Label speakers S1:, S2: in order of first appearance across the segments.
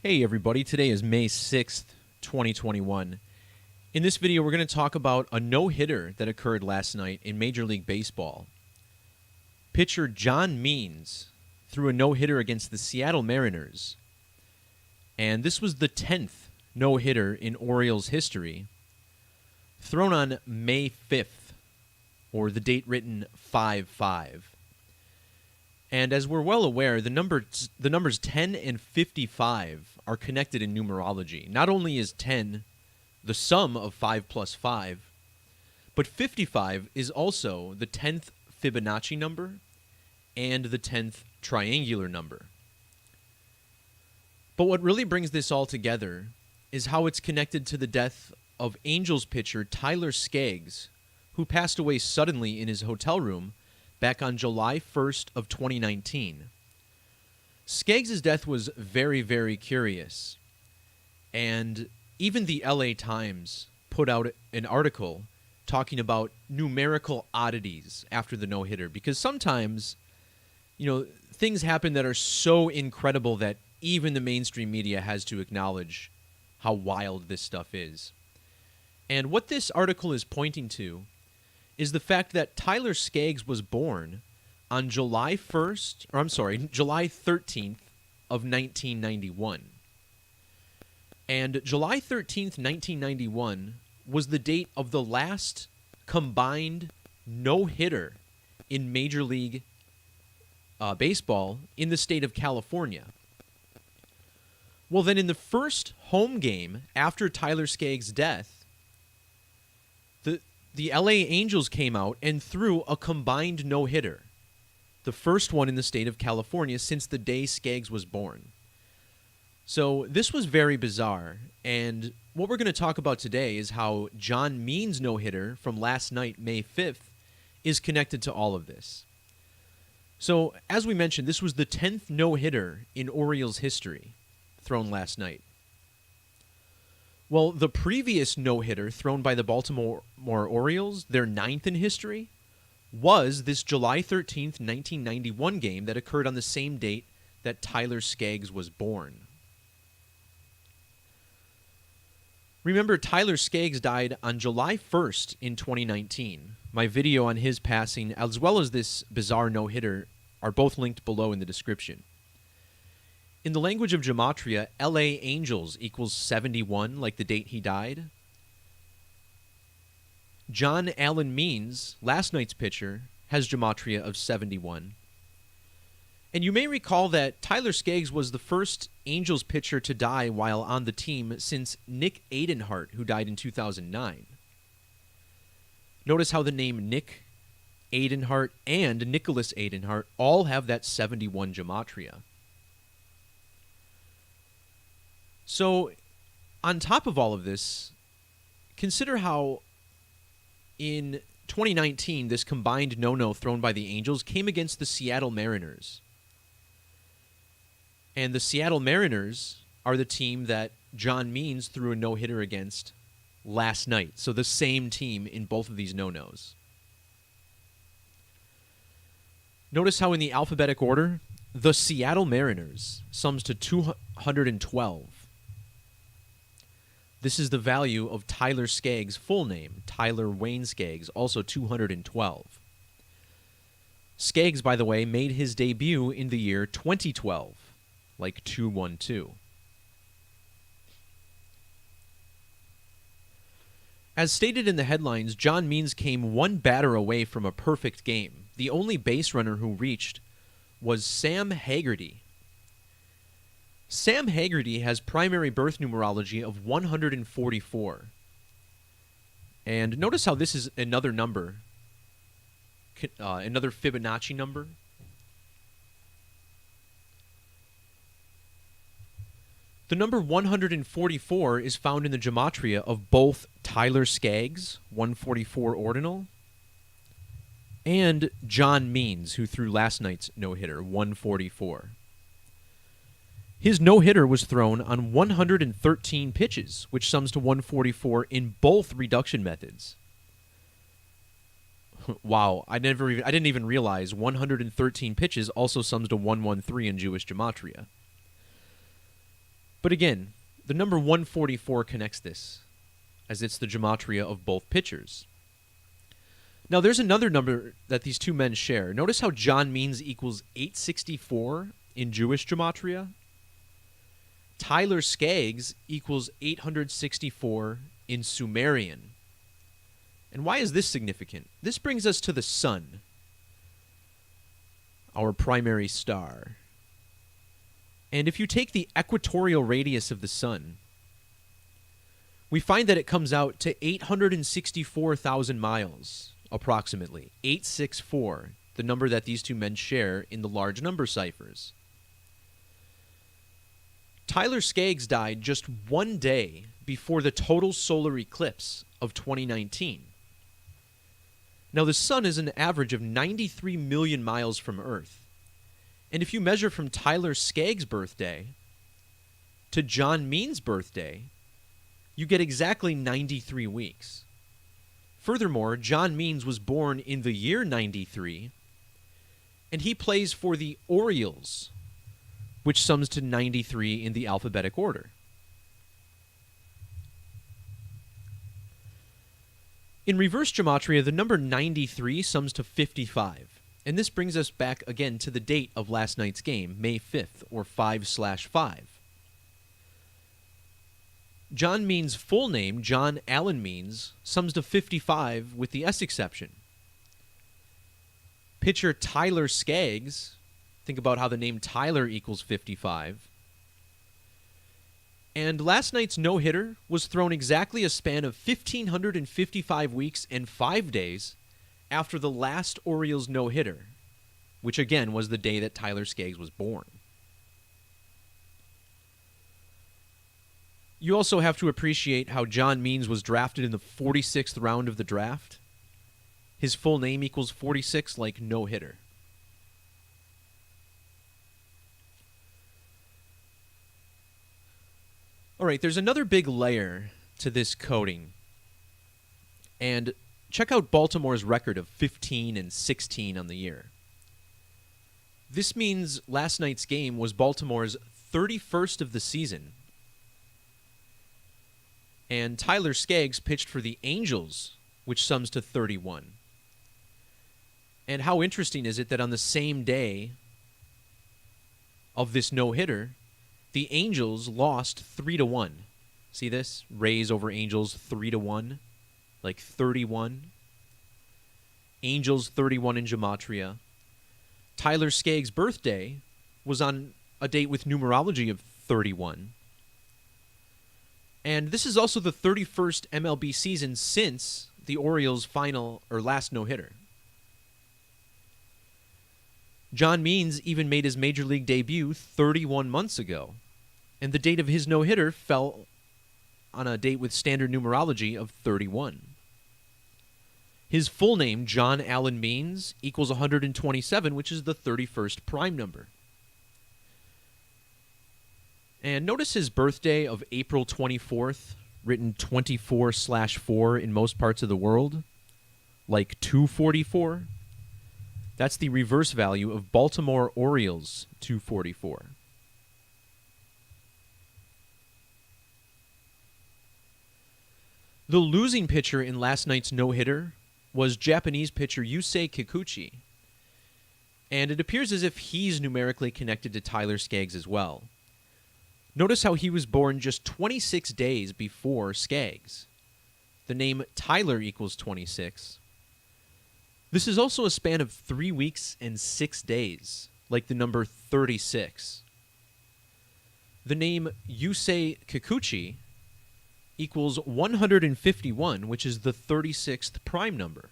S1: Hey everybody, today is May 6th, 2021. In this video, we're going to talk about a no-hitter that occurred last night in Major League Baseball. Pitcher John Means threw a no-hitter against the Seattle Mariners, and this was the 10th no-hitter in Orioles history, thrown on May 5th, or the date written 5-5. And as we're well aware, the numbers 10 and 55 are connected in numerology. Not only is 10 the sum of 5 plus 5, but 55 is also the 10th Fibonacci number and the 10th triangular number. But what really brings this all together is how it's connected to the death of Angels pitcher Tyler Skaggs, who passed away suddenly in his hotel room back on July 1st of 2019. Skaggs' death was very, very curious, and even the LA Times put out an article talking about numerical oddities after the no-hitter, because sometimes, things happen that are so incredible that even the mainstream media has to acknowledge how wild this stuff is. And what this article is pointing to is the fact that Tyler Skaggs was born on July 13th of 1991. And July 13th, 1991 was the date of the last combined no-hitter in Major League Baseball in the state of California. Well, then in the first home game after Tyler Skaggs' death, the LA Angels came out and threw a combined no-hitter, the first one in the state of California since the day Skaggs was born. So this was very bizarre, and what we're going to talk about today is how John Means' no-hitter from last night, May 5th, is connected to all of this. So, as we mentioned, this was the 10th no-hitter in Orioles history thrown last night. Well, the previous no-hitter thrown by the Baltimore Orioles, their 9th in history, was this July 13th, 1991 game that occurred on the same date that Tyler Skaggs was born. Remember, Tyler Skaggs died on July 1st in 2019. My video on his passing, as well as this bizarre no-hitter, are both linked below in the description. In the language of Gematria, LA Angels equals 71, like the date he died. John Allen Means, last night's pitcher, has Gematria of 71. And you may recall that Tyler Skaggs was the first Angels pitcher to die while on the team since Nick Adenhart, who died in 2009. Notice how the name Nick Adenhart and Nicholas Adenhart all have that 71 Gematria. So, on top of all of this, consider how in 2019 this combined no-no thrown by the Angels came against the Seattle Mariners. And the Seattle Mariners are the team that John Means threw a no-hitter against last night. So the same team in both of these no-nos. Notice how in the alphabetic order, the Seattle Mariners sums to 212. This is the value of Tyler Skaggs' full name, Tyler Wayne Skaggs, also 212. Skaggs, by the way, made his debut in the year 2012, like 212. As stated in the headlines, John Means came one batter away from a perfect game. The only base runner who reached was Sam Haggerty. Sam Haggerty has primary birth numerology of 144. And notice how this is another number, another Fibonacci number. The number 144 is found in the Gematria of both Tyler Skaggs, 144 ordinal, and John Means, who threw last night's no-hitter, 144. His no-hitter was thrown on 113 pitches, which sums to 144 in both reduction methods. Wow, I didn't even realize 113 pitches also sums to 113 in Jewish Gematria. But again, the number 144 connects this, as it's the gematria of both pitchers. Now, there's another number that these two men share. Notice how John Means equals 864 in Jewish gematria. Tyler Skaggs equals 864 in Sumerian. And why is this significant? This brings us to the sun, our primary star. And if you take the equatorial radius of the sun, we find that it comes out to 864,000 miles, approximately. 864, the number that these two men share in the large number ciphers. Tyler Skaggs died just one day before the total solar eclipse of 2019. Now, the sun is an average of 93 million miles from Earth. And if you measure from Tyler Skaggs' birthday to John Means' birthday, you get exactly 93 weeks. Furthermore, John Means was born in the year 93, and he plays for the Orioles, which sums to 93 in the alphabetic order. In reverse gematria, the number 93 sums to 55. And this brings us back again to the date of last night's game, May 5th, or 5/5. John Means' full name, John Allen Means, sums to 55 with the S exception. Pitcher Tyler Skaggs, think about how the name Tyler equals 55. And last night's no-hitter was thrown exactly a span of 1,555 weeks and 5 days after the last Orioles no-hitter, which again was the day that Tyler Skaggs was born. You also have to appreciate how John Means was drafted in the 46th round of the draft. His full name equals 46, like no-hitter. All right, there's another big layer to this coding. And check out Baltimore's record of 15-16 on the year. This means last night's game was Baltimore's 31st of the season. And Tyler Skaggs pitched for the Angels, which sums to 31. And how interesting is it that on the same day of this no-hitter, the Angels lost 3-1. See this? Rays over Angels 3-1. Like 31. Angels 31 in gematria. Tyler Skaggs' birthday was on a date with numerology of 31. And this is also the 31st MLB season since the Orioles' final or last no-hitter. John Means even made his major league debut 31 months ago. And the date of his no-hitter fell on a date with standard numerology of 31. His full name, John Allen Means, equals 127, which is the 31st prime number. And notice his birthday of April 24th, written 24/4 in most parts of the world, like 244. That's the reverse value of Baltimore Orioles 244. The losing pitcher in last night's no-hitter was Japanese pitcher Yusei Kikuchi. And it appears as if he's numerically connected to Tyler Skaggs as well. Notice how he was born just 26 days before Skaggs. The name Tyler equals 26. This is also a span of 3 weeks and 6 days, like the number 36. The name Yusei Kikuchi equals 151, which is the 36th prime number.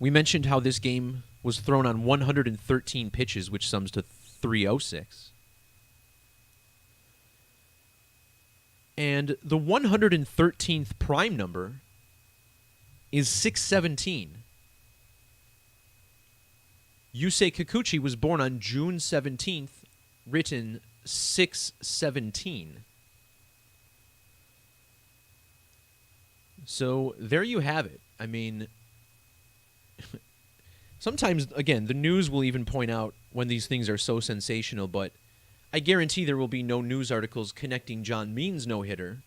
S1: We mentioned how this game was thrown on 113 pitches, which sums to 306. And the 113th prime number is 617. Yusei Kikuchi was born on June 17th, written 617. So there you have it. I mean, Sometimes, again, the news will even point out when these things are so sensational, but I guarantee there will be no news articles connecting John Means' no-hitter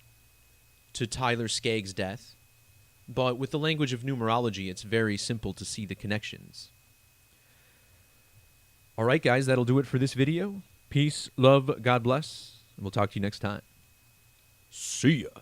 S1: to Tyler Skaggs' death. But with the language of numerology, it's very simple to see the connections. All right, guys, that'll do it for this video. Peace, love, God bless, and we'll talk to you next time. See ya.